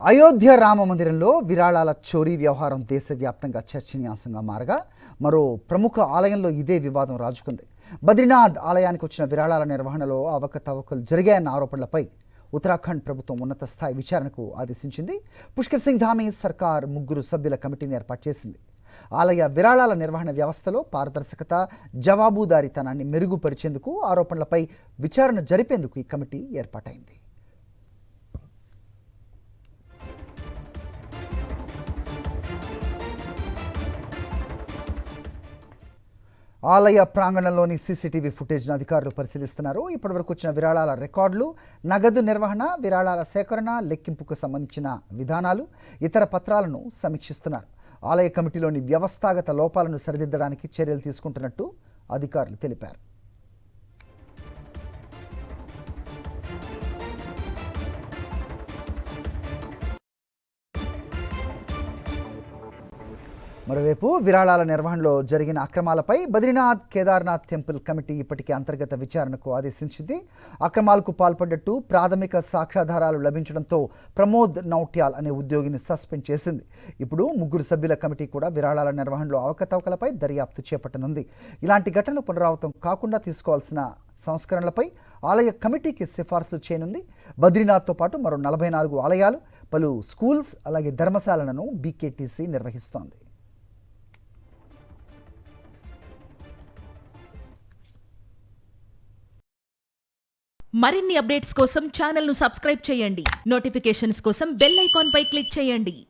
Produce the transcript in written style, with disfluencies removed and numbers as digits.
అయోధ్య రామ మందిరంలో విరాళాల చోరీ వ్యవహారం దేశవ్యాప్తంగా చర్చనీయాంశంగా మారగా మరో ప్రముఖ ఆలయంలో ఇదే వివాదం రాజుకుంది. బద్రీనాథ్ ఆలయానికి వచ్చిన విరాళాల నిర్వహణలో అవకతవకలు జరిగాయన్న ఆరోపణలపై ఉత్తరాఖండ్ ప్రభుత్వం ఉన్నత స్థాయి విచారణకు ఆదేశించింది. పుష్కర్ సింగ్ ధామీ సర్కార్ 3 సభ్యుల కమిటీని ఏర్పాటు చేసింది. ఆలయ విరాళాల నిర్వహణ వ్యవస్థలో పారదర్శకత, జవాబుదారీతనాన్ని మెరుగుపరిచేందుకు ఆరోపణలపై విచారణ జరిపేందుకు ఈ కమిటీ ఏర్పాటైంది. ఆలయ ప్రాంగణంలోని సీసీటీవీ ఫుటేజ్ను అధికారులు పరిశీలిస్తున్నారు. ఇప్పటివరకు వచ్చిన విరాళాల రికార్డులు, నగదు నిర్వహణ, విరాళాల సేకరణ, లెక్కింపుకు సంబంధించిన విధానాలు, ఇతర పత్రాలను సమీక్షిస్తున్నారు. ఆలయ కమిటీలోని వ్యవస్థాగత లోపాలను సరిదిద్దడానికి చర్యలు తీసుకుంటున్నట్టు అధికారులు తెలిపారు. మరోవైపు విరాళాల నిర్వహణలో జరిగిన అక్రమాలపై బద్రీనాథ్, కేదార్నాథ్ టెంపుల్ కమిటీ ఇప్పటికే అంతర్గత విచారణకు ఆదేశించింది. అక్రమాలకు పాల్పడ్డట్టు ప్రాథమిక సాక్ష్యాధారాలు లభించడంతో ప్రమోద్ నౌట్యాల్ అనే ఉద్యోగిని సస్పెండ్ చేసింది. ఇప్పుడు 3 సభ్యుల కమిటీ కూడా విరాళాల నిర్వహణలో అవకతవకలపై దర్యాప్తు చేపట్టనుంది. ఇలాంటి ఘటనలు పునరావృతం కాకుండా తీసుకోవాల్సిన సంస్కరణలపై ఆలయ కమిటీకి సిఫార్సులు చేయనుంది. బద్రీనాథ్తో పాటు మరో 44 ఆలయాలు, పలు స్కూల్స్, అలాగే ధర్మశాలలను బీకేటీసీ నిర్వహిస్తోంది. మరిన్ని అప్డేట్స్ కోసం ఛానల్ను సబ్స్క్రైబ్ చేయండి. నోటిఫికేషన్స్ కోసం బెల్ ఐకాన్ పై క్లిక్ చేయండి.